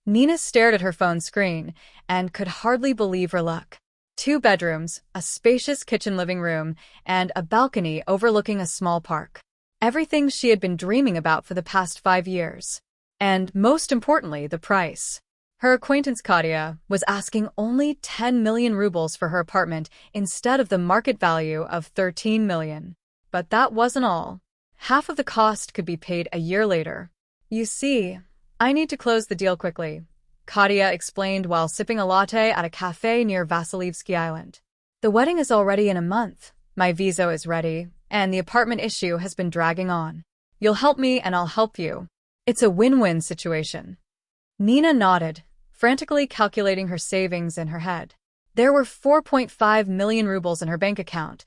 Nina stared at her phone screen and could hardly believe her luck. 2 bedrooms, a spacious kitchen living room, and a balcony overlooking a small park. Everything she had been dreaming about for the past 5 years. And most importantly, the price. Her acquaintance Katya was asking only 10 million rubles for her apartment instead of the market value of 13 million. But that wasn't all. Half of the cost could be paid a year later. You see, I need to close the deal quickly, Katya explained while sipping a latte at a cafe near Vasilievsky Island. The wedding is already in a month, my visa is ready, and the apartment issue has been dragging on. You'll help me and I'll help you. It's a win-win situation. Nina nodded, frantically calculating her savings in her head. There were 4.5 million rubles in her bank account,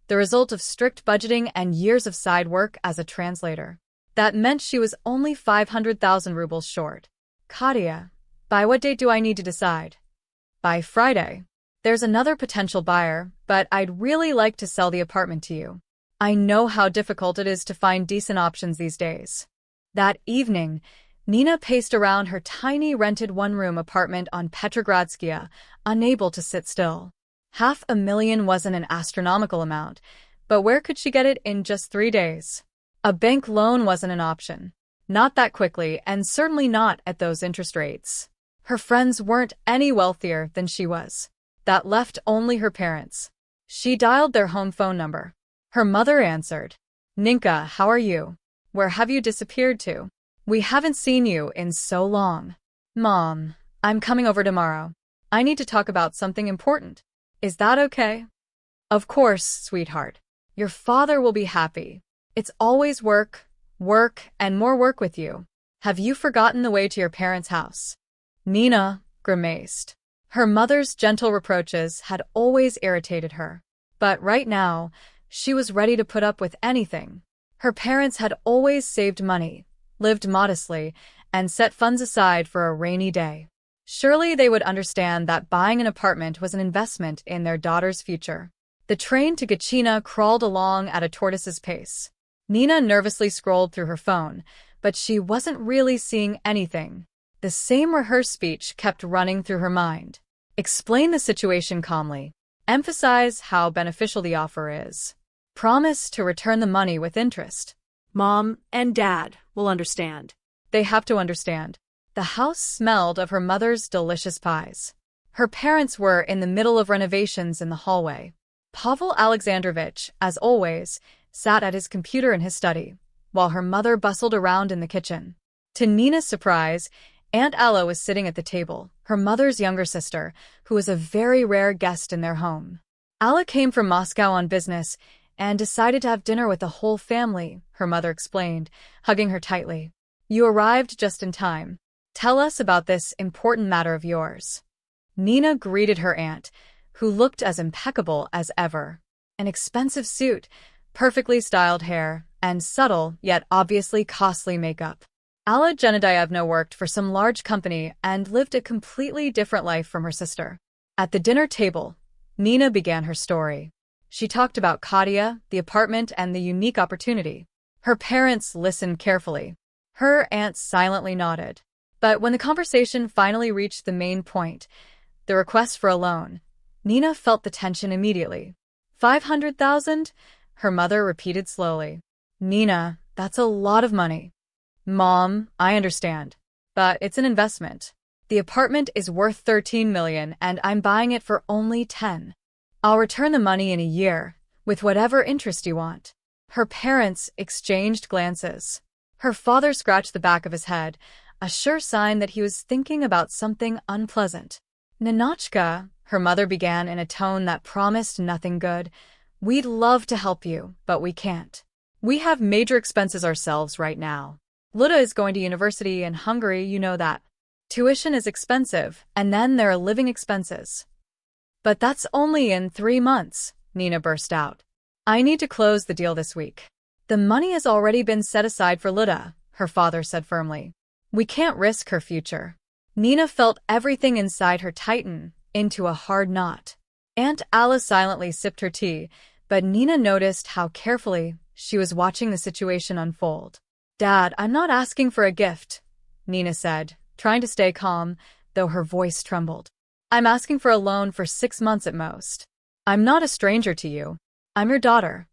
the result of strict budgeting and years of side work as a translator. That meant she was only 500,000 rubles short. Katya, by what date do I need to decide? By Friday. There's another potential buyer, but I'd really like to sell the apartment to you. I know how difficult it is to find decent options these days. That evening, Nina paced around her tiny rented one-room apartment on Petrogradskaya, unable to sit still. 500,000 wasn't an astronomical amount, but where could she get it in just 3 days? A bank loan wasn't an option. Not that quickly, and certainly not at those interest rates. Her friends weren't any wealthier than she was. That left only her parents. She dialed their home phone number. Her mother answered. Ninka, how are you? Where have you disappeared to? We haven't seen you in so long. Mom, I'm coming over tomorrow. I need to talk about something important. Is that okay? Of course, sweetheart. Your father will be happy. It's always work, work, and more work with you. Have you forgotten the way to your parents' house? Nina grimaced. Her mother's gentle reproaches had always irritated her. But right now, she was ready to put up with anything. Her parents had always saved money, lived modestly, and set funds aside for a rainy day. Surely they would understand that buying an apartment was an investment in their daughter's future. The train to Gachina crawled along at a tortoise's pace. Nina nervously scrolled through her phone, but she wasn't really seeing anything. The same rehearsed speech kept running through her mind. Explain the situation calmly. Emphasize how beneficial the offer is. Promise to return the money with interest. Mom and Dad will understand. They have to understand. The house smelled of her mother's delicious pies. Her parents were in the middle of renovations in the hallway. Pavel Alexandrovich, as always, sat at his computer in his study, while her mother bustled around in the kitchen. To Nina's surprise, Aunt Alla was sitting at the table, her mother's younger sister, who was a very rare guest in their home. Alla came from Moscow on business and decided to have dinner with the whole family, her mother explained, hugging her tightly. You arrived just in time. Tell us about this important matter of yours. Nina greeted her aunt, who looked as impeccable as ever. An expensive suit, perfectly styled hair, and subtle yet obviously costly makeup. Alla Genadayevna worked for some large company and lived a completely different life from her sister. At the dinner table, Nina began her story. She talked about Katya, the apartment, and the unique opportunity. Her parents listened carefully. Her aunt silently nodded. But when the conversation finally reached the main point, the request for a loan, Nina felt the tension immediately. 500,000? Her mother repeated slowly. Nina, that's a lot of money. Mom, I understand. But it's an investment. The apartment is worth 13 million and I'm buying it for only 10. I'll return the money in a year, with whatever interest you want. Her parents exchanged glances. Her father scratched the back of his head, a sure sign that he was thinking about something unpleasant. Ninotchka, her mother began in a tone that promised nothing good, we'd love to help you, but we can't. We have major expenses ourselves right now. Luda is going to university in Hungary, you know that. Tuition is expensive, and then there are living expenses. But that's only in 3 months, Nina burst out. I need to close the deal this week. The money has already been set aside for Luda, her father said firmly. We can't risk her future. Nina felt everything inside her tighten into a hard knot. Aunt Alice silently sipped her tea, but Nina noticed how carefully she was watching the situation unfold. Dad, I'm not asking for a gift, Nina said, trying to stay calm, though her voice trembled. I'm asking for a loan for 6 months at most. I'm not a stranger to you. I'm your daughter.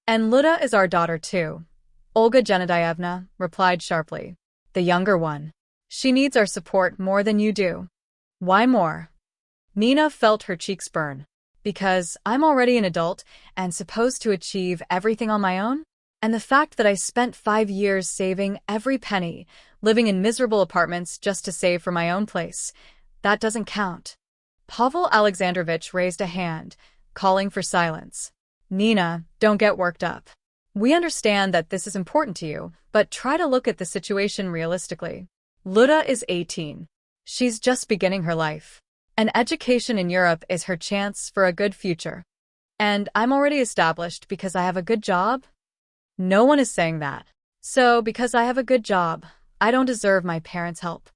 And Luda is our daughter too, Olga Genadievna replied sharply. The younger one. She needs our support more than you do. Why more? Nina felt her cheeks burn. Because I'm already an adult and supposed to achieve everything on my own? And the fact that I spent 5 years saving every penny, living in miserable apartments just to save for my own place, that doesn't count. Pavel Alexandrovich raised a hand, calling for silence. Nina, don't get worked up. We understand that this is important to you, but try to look at the situation realistically. Luda is 18. She's just beginning her life. An education in Europe is her chance for a good future. And I'm already established because I have a good job? No one is saying that. So, because I have a good job, I don't deserve my parents' help.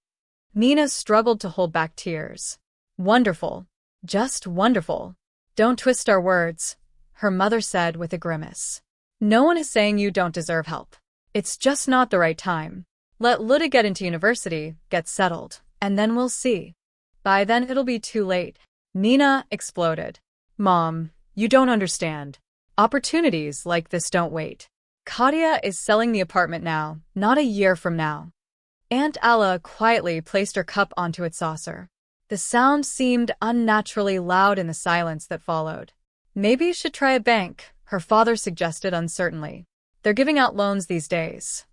Nina struggled to hold back tears. Wonderful. Just wonderful. Don't twist our words, her mother said with a grimace. No one is saying you don't deserve help. It's just not the right time. Let Luda get into university, get settled, and then we'll see. By then it'll be too late. Nina exploded. Mom, you don't understand. Opportunities like this don't wait. Katya is selling the apartment now, not a year from now. Aunt Alla quietly placed her cup onto its saucer. The sound seemed unnaturally loud in the silence that followed. Maybe you should try a bank, her father suggested uncertainly. They're giving out loans these days.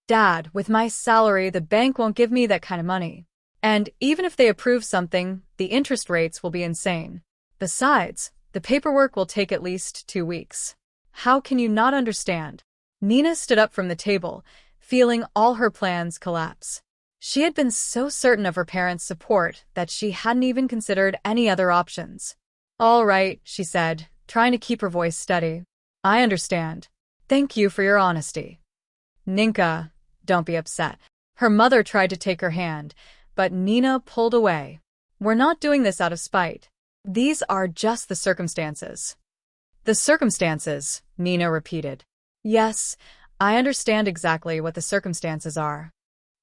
Dad, with my salary, the bank won't give me that kind of money. And even if they approve something, the interest rates will be insane. Besides, the paperwork will take at least 2 weeks. How can you not understand? Nina stood up from the table, feeling all her plans collapse. She had been so certain of her parents' support that she hadn't even considered any other options. All right, she said, trying to keep her voice steady. I understand. Thank you for your honesty. Ninka, don't be upset. Her mother tried to take her hand, but Nina pulled away. We're not doing this out of spite. These are just the circumstances. The circumstances, Nina repeated. Yes, I understand exactly what the circumstances are.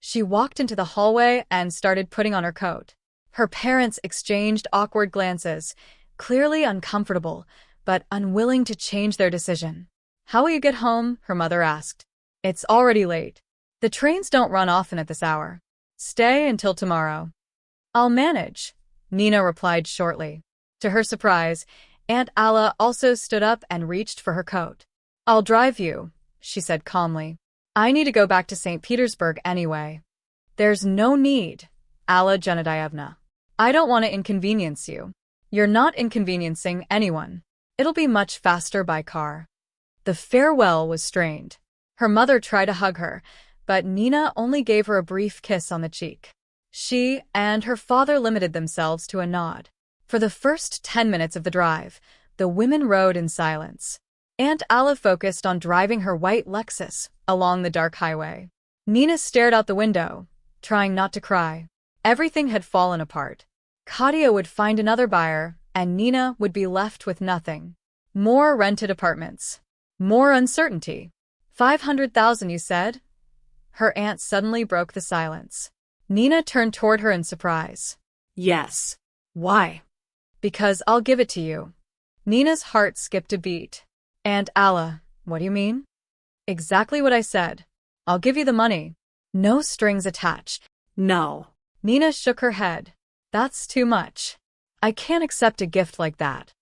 She walked into the hallway and started putting on her coat. Her parents exchanged awkward glances, clearly uncomfortable, but unwilling to change their decision. How will you get home? Her mother asked. It's already late. The trains don't run often at this hour. Stay until tomorrow. I'll manage, Nina replied shortly. To her surprise, Aunt Alla also stood up and reached for her coat. I'll drive you, she said calmly. I need to go back to St. Petersburg anyway. There's no need, Alla Genadievna. I don't want to inconvenience you. You're not inconveniencing anyone. It'll be much faster by car. The farewell was strained. Her mother tried to hug her, but Nina only gave her a brief kiss on the cheek. She and her father limited themselves to a nod. For the first 10 minutes of the drive, the women rode in silence. Aunt Alla focused on driving her white Lexus along the dark highway. Nina stared out the window, trying not to cry. Everything had fallen apart. Katya would find another buyer, and Nina would be left with nothing. More rented apartments. More uncertainty. 500,000, you said? Her aunt suddenly broke the silence. Nina turned toward her in surprise. Yes. Why? Because I'll give it to you. Nina's heart skipped a beat. Aunt Alla, what do you mean? Exactly what I said. I'll give you the money. No strings attached. No. Nina shook her head. That's too much. I can't accept a gift like that.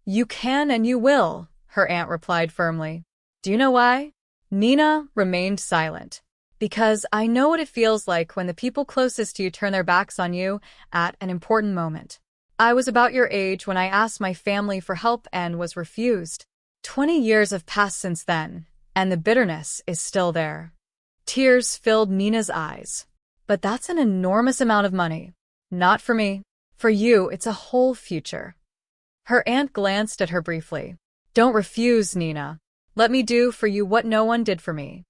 You can and you will, her aunt replied firmly. Do you know why? Nina remained silent. Because I know what it feels like when the people closest to you turn their backs on you at an important moment. I was about your age when I asked my family for help and was refused. 20 years have passed since then, and the bitterness is still there. Tears filled Nina's eyes. But that's an enormous amount of money. Not for me. For you, it's a whole future. Her aunt glanced at her briefly. Don't refuse, Nina. Let me do for you what no one did for me.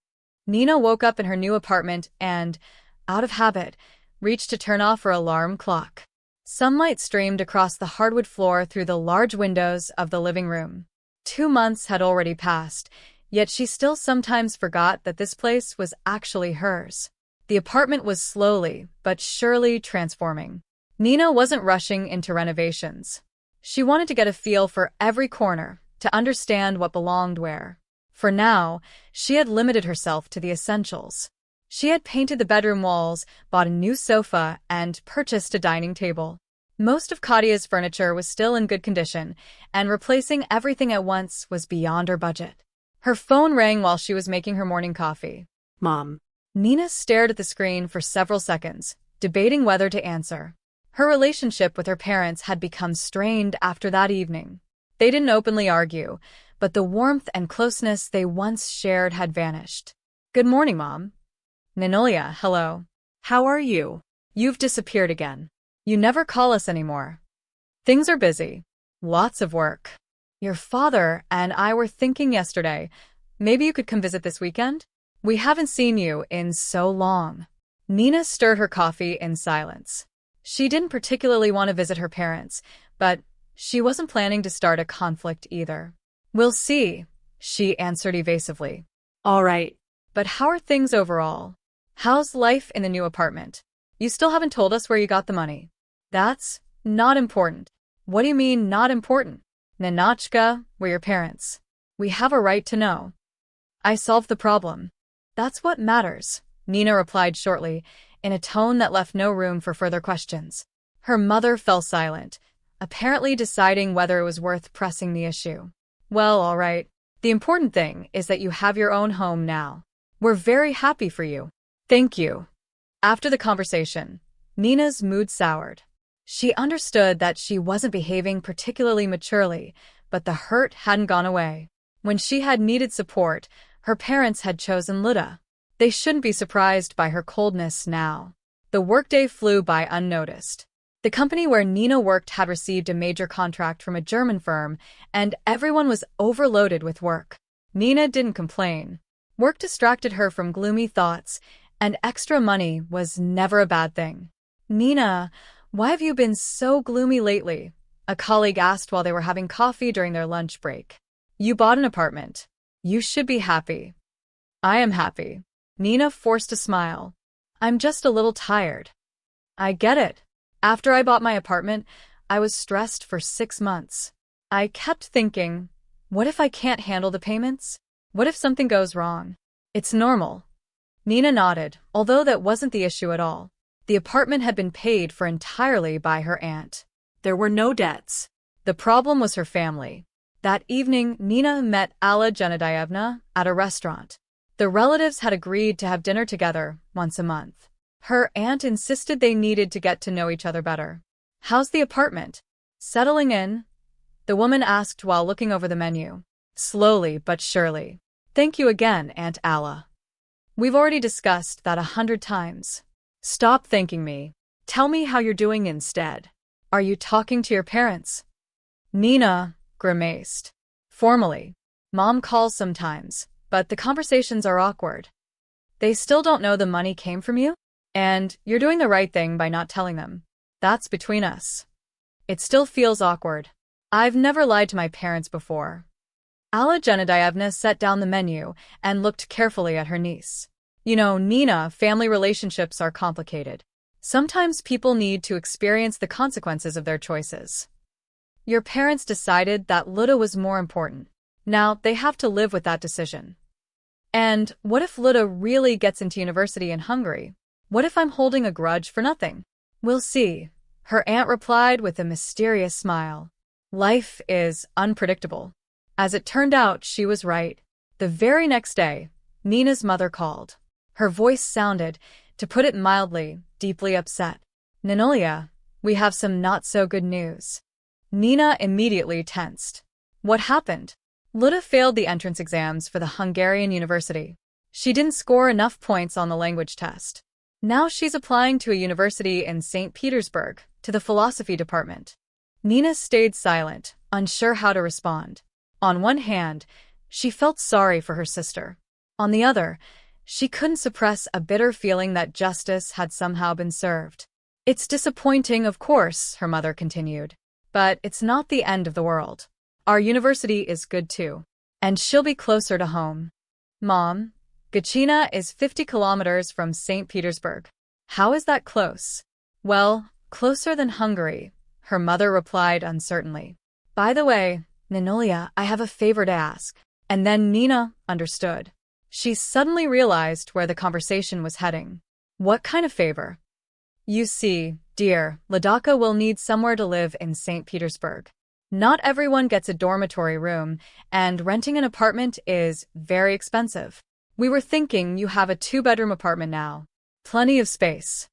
Nina woke up in her new apartment and, out of habit, reached to turn off her alarm clock. Sunlight streamed across the hardwood floor through the large windows of the living room. 2 months had already passed, yet she still sometimes forgot that this place was actually hers. The apartment was slowly but surely transforming. Nina wasn't rushing into renovations. She wanted to get a feel for every corner, to understand what belonged where. For now, she had limited herself to the essentials. She had painted the bedroom walls, bought a new sofa, and purchased a dining table. Most of Kadia's furniture was still in good condition, and replacing everything at once was beyond her budget. Her phone rang while she was making her morning coffee. Mom. Nina stared at the screen for several seconds, debating whether to answer. Her relationship with her parents had become strained after that evening. They didn't openly argue, but the warmth and closeness they once shared had vanished. "Good morning, Mom." "Ninolia, hello. How are you? You've disappeared again. You never call us anymore." "Things are busy. Lots of work. Your father and I were thinking yesterday, maybe you could come visit this weekend? We haven't seen you in so long." Nina stirred her coffee in silence. She didn't particularly want to visit her parents, but she wasn't planning to start a conflict either. "We'll see," she answered evasively. All right. "But how are things overall? How's life in the new apartment? You still haven't told us where you got the money." "That's not important." "What do you mean, not important?" "Ninotchka, we're your parents. We have a right to know." "I solved the problem. That's what matters," Nina replied shortly, in a tone that left no room for further questions. Her mother fell silent, apparently deciding whether it was worth pressing the issue. "Well, all right. The important thing is that you have your own home now. We're very happy for you." "Thank you." After the conversation, Nina's mood soured. She understood that she wasn't behaving particularly maturely, but the hurt hadn't gone away. When she had needed support, her parents had chosen Luda. They shouldn't be surprised by her coldness now. The workday flew by unnoticed. The company where Nina worked had received a major contract from a German firm, and everyone was overloaded with work. Nina didn't complain. Work distracted her from gloomy thoughts, and extra money was never a bad thing. "Nina, why have you been so gloomy lately?" a colleague asked while they were having coffee during their lunch break. "You bought an apartment. You should be happy." "I am happy." Nina forced a smile. "I'm just a little tired." "I get it. After I bought my apartment, I was stressed for 6 months. I kept thinking, what if I can't handle the payments? What if something goes wrong? It's normal." Nina nodded, although that wasn't the issue at all. The apartment had been paid for entirely by her aunt. There were no debts. The problem was her family. That evening, Nina met Alla Genadievna at a restaurant. The relatives had agreed to have dinner together once a month. Her aunt insisted they needed to get to know each other better. "How's the apartment? Settling in?" the woman asked while looking over the menu. "Slowly but surely." "Thank you again, Aunt Alla. We've already discussed that 100 times. Stop thanking me. Tell me how you're doing instead. Are you talking to your parents?" Nina grimaced. "Formally. Mom calls sometimes, but the conversations are awkward. They still don't know the money came from you? And you're doing the right thing by not telling them. That's between us. It still feels awkward. I've never lied to my parents before." Alla Genadievna set down the menu and looked carefully at her niece. "You know, Nina, family relationships are complicated. Sometimes people need to experience the consequences of their choices. Your parents decided that Luda was more important. Now they have to live with that decision. And what if Luda really gets into university in Hungary? What if I'm holding a grudge for nothing?" "We'll see," her aunt replied with a mysterious smile. Life is unpredictable. As it turned out, she was right. The very next day, Nina's mother called. Her voice sounded, to put it mildly, deeply upset. "Ninolia, we have some not-so-good news." Nina immediately tensed. What happened? Luda failed the entrance exams for the Hungarian university. She didn't score enough points on the language test. Now she's applying to a university in St. Petersburg, to the philosophy department. Nina stayed silent, unsure how to respond. On one hand, she felt sorry for her sister. On the other, she couldn't suppress a bitter feeling that justice had somehow been served. "It's disappointing, of course," her mother continued, "but it's not the end of the world. Our university is good too, and she'll be closer to home." "Mom, Gachina is 50 kilometers from St. Petersburg. How is that close? Well, closer than Hungary, her mother replied uncertainly. By the way, Ninolia, I have a favor to ask. And then Nina understood. She suddenly realized where the conversation was heading. What kind of favor? You see, dear, Ladaka will need somewhere to live in St. Petersburg. Not everyone gets a dormitory room, and renting an apartment is very expensive. We were thinking you have a 2-bedroom apartment now. Plenty of space.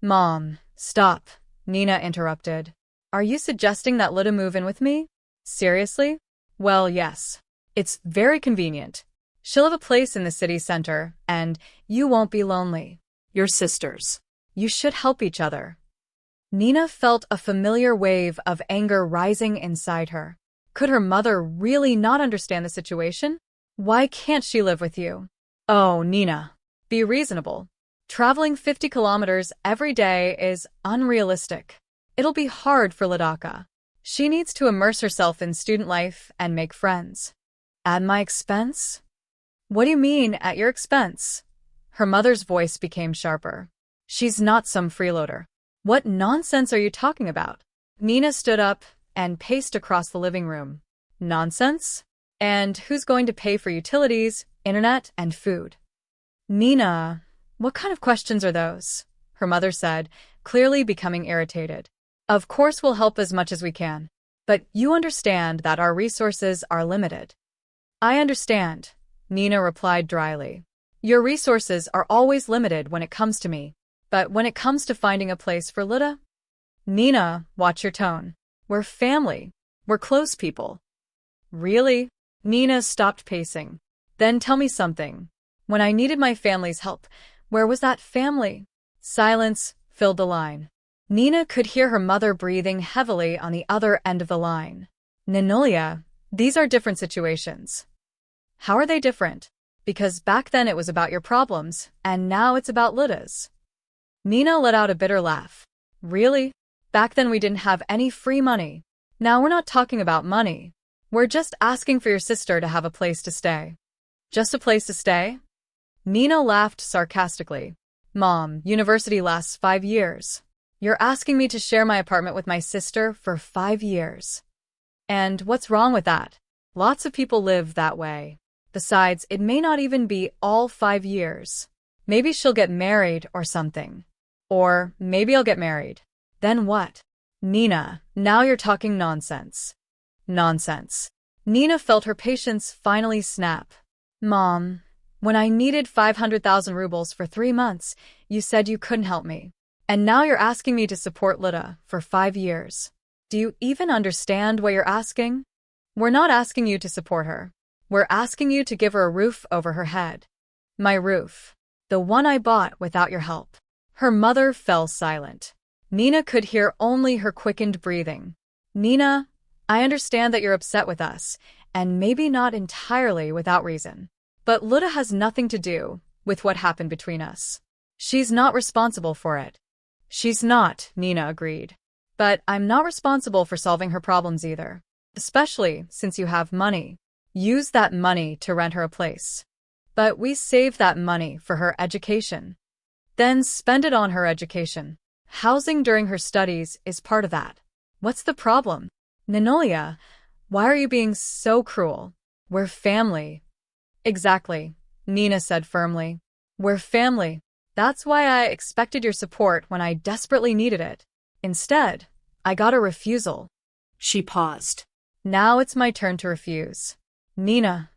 Mom, stop, Nina interrupted. Are you suggesting that Lida move in with me? Seriously? Well, yes. It's very convenient. She'll have a place in the city center, and you won't be lonely. You're sisters. You should help each other. Nina felt a familiar wave of anger rising inside her. Could her mother really not understand the situation? Why can't she live with you? Oh, Nina. Be reasonable. Traveling 50 kilometers every day is unrealistic. It'll be hard for Ladaka. She needs to immerse herself in student life and make friends. At my expense? What do you mean, at your expense? Her mother's voice became sharper. She's not some freeloader. What nonsense are you talking about? Nina stood up and paced across the living room. Nonsense? And who's going to pay for utilities, internet, and food? Nina, what kind of questions are those? Her mother said, clearly becoming irritated. Of course we'll help as much as we can. But you understand that our resources are limited. I understand, Nina replied dryly. Your resources are always limited when it comes to me. But when it comes to finding a place for Lida? Nina, watch your tone. We're family. We're close people. Really? Nina stopped pacing. Then tell me something. When I needed my family's help, where was that family? Silence filled the line. Nina could hear her mother breathing heavily on the other end of the line. Ninolia, these are different situations. How are they different? Because back then it was about your problems, and now it's about Lida's. Nina let out a bitter laugh. Really? Back then we didn't have any free money. Now we're not talking about money. We're just asking for your sister to have a place to stay. Just a place to stay? Nina laughed sarcastically. Mom, university lasts 5 years. You're asking me to share my apartment with my sister for 5 years. And what's wrong with that? Lots of people live that way. Besides, it may not even be all 5 years. Maybe she'll get married or something. Or maybe I'll get married. Then what? Nina, now you're talking nonsense. Nonsense. Nina felt her patience finally snap. Mom, when I needed 500,000 rubles for 3 months, you said you couldn't help me. And now you're asking me to support Lida for 5 years. Do you even understand what you're asking? We're not asking you to support her. We're asking you to give her a roof over her head. My roof. The one I bought without your help. Her mother fell silent. Nina could hear only her quickened breathing. Nina, I understand that you're upset with us, and maybe not entirely without reason. But Lida has nothing to do with what happened between us. She's not responsible for it. She's not, Nina agreed. But I'm not responsible for solving her problems either. Especially since you have money. Use that money to rent her a place. But we save that money for her education. Then spend it on her education. Housing during her studies is part of that. What's the problem? Ninolia, why are you being so cruel? We're family. Exactly, Nina said firmly. We're family. That's why I expected your support when I desperately needed it. Instead, I got a refusal. She paused. Now it's my turn to refuse. Nina.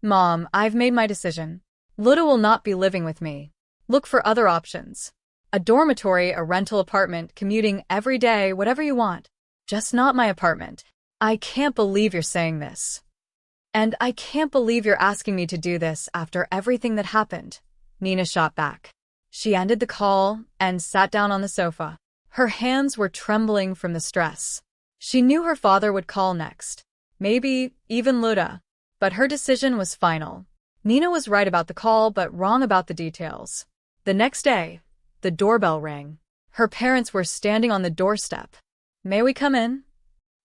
Mom, I've made my decision. Lida will not be living with me. Look for other options. A dormitory, a rental apartment, commuting every day, whatever you want. Just not my apartment. I can't believe you're saying this. And I can't believe you're asking me to do this after everything that happened. Nina shot back. She ended the call and sat down on the sofa. Her hands were trembling from the stress. She knew her father would call next. Maybe even Lida. But her decision was final. Nina was right about the call, but wrong about the details. The next day, the doorbell rang. Her parents were standing on the doorstep. May we come in?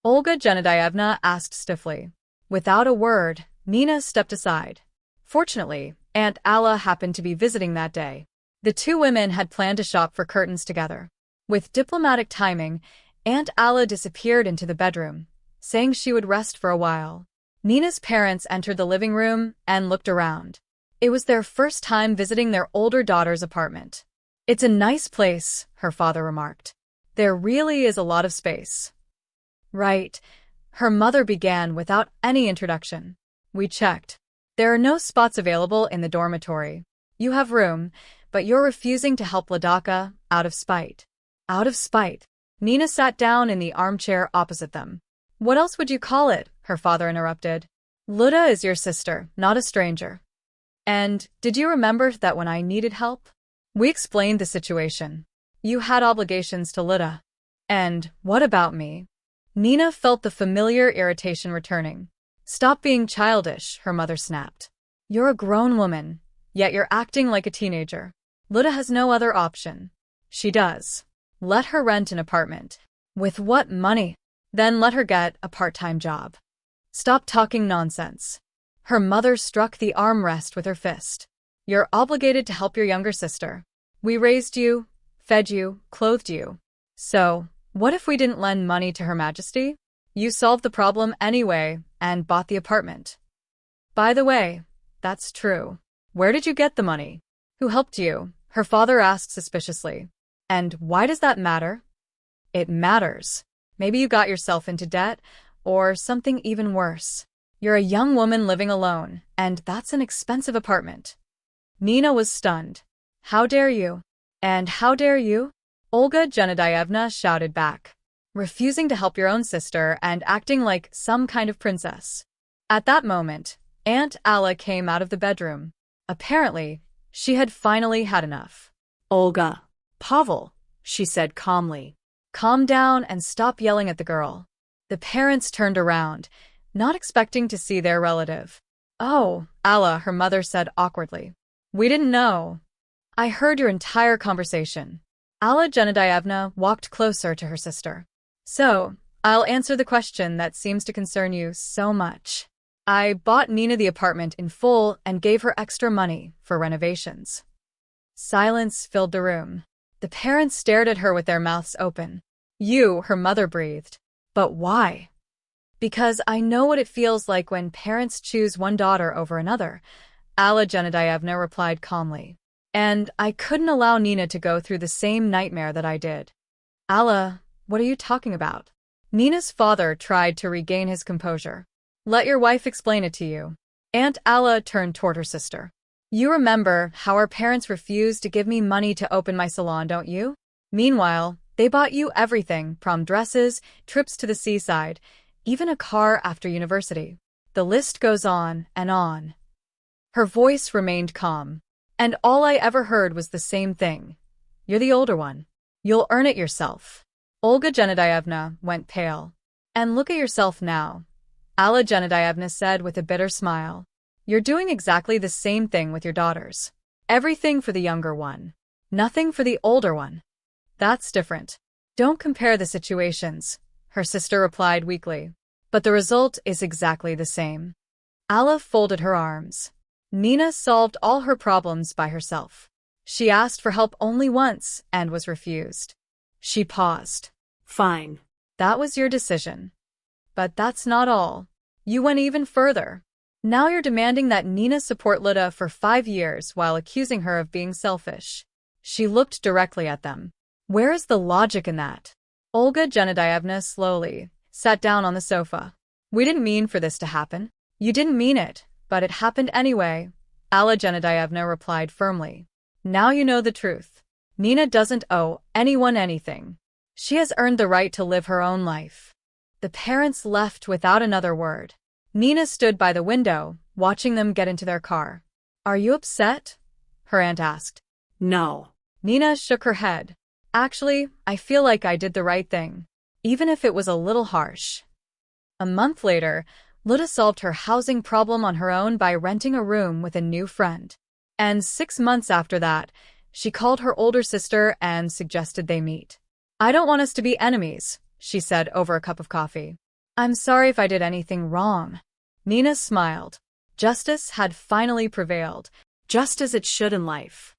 Olga Genadievna asked stiffly. Without a word, Nina stepped aside. Fortunately, Aunt Alla happened to be visiting that day. The two women had planned to shop for curtains together. With diplomatic timing, Aunt Alla disappeared into the bedroom, saying she would rest for a while. Nina's parents entered the living room and looked around. It was their first time visiting their older daughter's apartment. "It's a nice place," her father remarked. "There really is a lot of space." "Right," her mother began without any introduction. "We checked. There are no spots available in the dormitory. You have room, but you're refusing to help Ladaka out of spite." "Out of spite?" Nina sat down in the armchair opposite them. "What else would you call it?" her father interrupted. "Luda is your sister, not a stranger. And did you remember that when I needed help? We explained the situation. You had obligations to Luda. And what about me?" Nina felt the familiar irritation returning. "Stop being childish," her mother snapped. "You're a grown woman, yet you're acting like a teenager. Luda has no other option." "She does. Let her rent an apartment." "With what money?" "Then let her get a part-time job." "Stop talking nonsense." Her mother struck the armrest with her fist. "You're obligated to help your younger sister. We raised you, fed you, clothed you. So, what if we didn't lend money to Her Majesty? You solved the problem anyway and bought the apartment." "By the way, that's true. Where did you get the money?" "Who helped you?" her father asked suspiciously. "And why does that matter?" "It matters. Maybe you got yourself into debt, or something even worse. You're a young woman living alone, and that's an expensive apartment." Nina was stunned. "How dare you?" "And how dare you?" Olga Genadievna shouted back. "Refusing to help your own sister and acting like some kind of princess." At that moment, Aunt Alla came out of the bedroom. Apparently, she had finally had enough. "Olga." "Pavel," she said calmly. "Calm down and stop yelling at the girl." The parents turned around, not expecting to see their relative. "Oh, Alla," her mother said awkwardly. "We didn't know. I heard your entire conversation." Alla Genadievna walked closer to her sister. "So, I'll answer the question that seems to concern you so much. I bought Nina the apartment in full and gave her extra money for renovations." Silence filled the room. The parents stared at her with their mouths open. "You," her mother breathed. "But why?" "Because I know what it feels like when parents choose one daughter over another," Alla Genadievna replied calmly. "And I couldn't allow Nina to go through the same nightmare that I did." "Alla, what are you talking about?" Nina's father tried to regain his composure. "Let your wife explain it to you." Aunt Alla turned toward her sister. "You remember how our parents refused to give me money to open my salon, don't you? Meanwhile, they bought you everything, prom dresses, trips to the seaside, even a car after university. The list goes on and on." Her voice remained calm. "And all I ever heard was the same thing. You're the older one. You'll earn it yourself." Olga Genadievna went pale. "And look at yourself now," Alla Genadievna said with a bitter smile. "You're doing exactly the same thing with your daughters. Everything for the younger one. Nothing for the older one." "That's different. Don't compare the situations," her sister replied weakly. "But the result is exactly the same." Alla folded her arms. Nina solved all her problems by herself. She asked for help only once and was refused. She paused. "Fine. That was your decision. But that's not all. You went even further. Now you're demanding that Nina support Luda for 5 years while accusing her of being selfish." She looked directly at them. "Where is the logic in that?" Olga Genadievna slowly sat down on the sofa. "We didn't mean for this to happen." "You didn't mean it, but it happened anyway," Alla Genadievna replied firmly. "Now you know the truth. Nina doesn't owe anyone anything. She has earned the right to live her own life." The parents left without another word. Nina stood by the window, watching them get into their car. "Are you upset?" her aunt asked. "No." Nina shook her head. "Actually, I feel like I did the right thing, even if it was a little harsh." A month later, Luda solved her housing problem on her own by renting a room with a new friend. And 6 months after that, she called her older sister and suggested they meet. "I don't want us to be enemies," she said over a cup of coffee. "I'm sorry if I did anything wrong." Nina smiled. Justice had finally prevailed. just as it should in life.